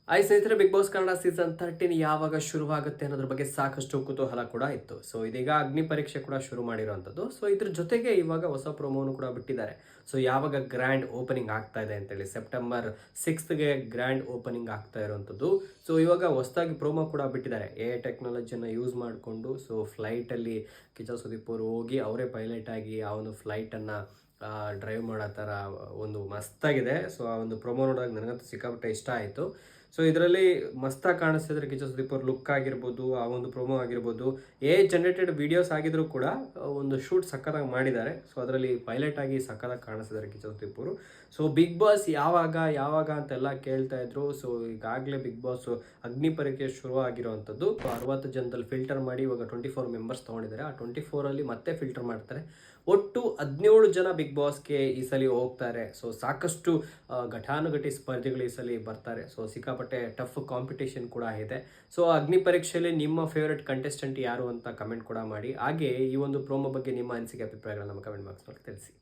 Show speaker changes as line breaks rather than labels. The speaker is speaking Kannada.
ಸ್ನೇಹಿತರೆ, ಬಿಗ್ ಬಾಸ್ ಕನ್ನಡ ಸೀಸನ್ 13 ಯಾವಾಗ ಶುರುವಾಗುತ್ತೆ ಅನ್ನೋದ್ರ ಬಗ್ಗೆ ಸಾಕಷ್ಟು ಕುತೂಹಲ ಕೂಡ ಇತ್ತು. ಸೊ ಇದೀಗ ಅಗ್ನಿ ಪರೀಕ್ಷೆ ಕೂಡ ಶುರು ಮಾಡಿರುವಂಥದ್ದು. ಸೊ ಇದ್ರ ಜೊತೆಗೆ ಇವಾಗ ಹೊಸ ಪ್ರೋಮೋನು ಕೂಡ ಬಿಟ್ಟಿದ್ದಾರೆ. ಸೊ ಯಾವಾಗ ಗ್ರ್ಯಾಂಡ್ ಓಪನಿಂಗ್ ಆಗ್ತಾ ಇದೆ ಅಂತೇಳಿ ಸೆಪ್ಟೆಂಬರ್ 6ಗೆ ಗ್ರ್ಯಾಂಡ್ ಓಪನಿಂಗ್ ಆಗ್ತಾ ಇರುವಂಥದ್ದು. ಸೊ ಇವಾಗ ಹೊಸದಾಗಿ ಪ್ರೋಮೋ ಕೂಡ ಬಿಟ್ಟಿದ್ದಾರೆ. ಟೆಕ್ನಾಲಜಿಯನ್ನು ಯೂಸ್ ಮಾಡಿಕೊಂಡು ಸೊ ಫ್ಲೈಟಲ್ಲಿ ಕಿಚ್ಚ ಸುದೀಪ್ ಅವರು ಹೋಗಿ ಅವರೇ ಪೈಲಟ್ ಆಗಿ ಆ ಒಂದು ಫ್ಲೈಟನ್ನು ಡ್ರೈವ್ ಮಾಡೋ ಥರ ಒಂದು ಮಸ್ತಾಗಿದೆ. ಸೊ ಆ ಒಂದು ಪ್ರೊಮೋ ನೋಡಿದಾಗ ನನಗಂತೂ ಸಿಕ್ಕಾಪಟ್ಟೆ ಇಷ್ಟ ಆಯಿತು. ಸೊ ಇದರಲ್ಲಿ ಮಸ್ತಾಗಿ ಕಾಣಿಸ್ತಿದ್ರೆ ಕಿಚ್ಚ ಸುದೀಪ್ ಅವ್ರ ಲುಕ್ ಆಗಿರ್ಬೋದು, ಆ ಒಂದು ಪ್ರೊಮೋ ಆಗಿರ್ಬೋದು, ಜನರೇಟೆಡ್ ವಿಡಿಯೋಸ್ ಆಗಿದ್ರು ಕೂಡ ಒಂದು ಶೂಟ್ ಸಕ್ಕತ್ತಾಗಿ ಮಾಡಿದ್ದಾರೆ. ಸೊ ಅದರಲ್ಲಿ ಪೈಲಟ್ ಆಗಿ ಸಕ್ಕತ್ತಾಗಿ ಕಾಣಿಸ್ತಿದ್ದಾರೆ ಕಿಚ್ಚ ಸುದೀಪ್ ಅವರು. ಸೊ ಬಿಗ್ ಬಾಸ್ ಯಾವಾಗ ಅಂತೆಲ್ಲ ಕೇಳ್ತಾ ಇದ್ರು. ಸೊ ಈಗಾಗಲೇ ಬಿಗ್ ಬಾಸ್ ಅಗ್ನಿ ಪರೀಕ್ಷೆ ಶುರು ಆಗಿರುವಂಥದ್ದು. 60 ಜನದಲ್ಲಿ ಫಿಲ್ಟರ್ ಮಾಡಿ ಇವಾಗ 24 ಮೆಂಬರ್ಸ್ ತೊಗೊಂಡಿದ್ದಾರೆ. ಆ 24ಅಲ್ಲಿ ಮತ್ತೆ ಫಿಲ್ಟರ್ ಮಾಡ್ತಾರೆ. ಒಟ್ಟು 17 ಜನ ಬಿಗ್ ಬಾಸ್ಗೆ ಈ ಸಲ ಹೋಗ್ತಾರೆ. ಸೊ ಸಾಕಷ್ಟು ಘಟಾನುಘಟಿ ಸ್ಪರ್ಧಿಗಳು ಈ ಸಲ ಬರ್ತಾರೆ. ಸೊ ಸಿಕ್ಕಾಪಟ್ಟೆ ಟಫ್ ಕಾಂಪಿಟೇಷನ್ ಕೂಡ ಇದೆ. ಸೊ ಅಗ್ನಿ ಪರೀಕ್ಷೆಯಲ್ಲಿ ನಿಮ್ಮ ಫೇವ್ರೆಟ್ ಕಂಟೆಸ್ಟೆಂಟ್ ಯಾರು ಅಂತ ಕಮೆಂಟ್ ಕೂಡ ಮಾಡಿ. ಹಾಗೆ ಈ ಒಂದು ಪ್ರೋಮೋ ಬಗ್ಗೆ ನಿಮ್ಮ ಅನಿಸಿಕೆ ಅಭಿಪ್ರಾಯಗಳನ್ನ ನಮ್ಮ ಕಮೆಂಟ್ ಬಾಕ್ಸ್ನಲ್ಲಿ ತಿಳಿಸಿ.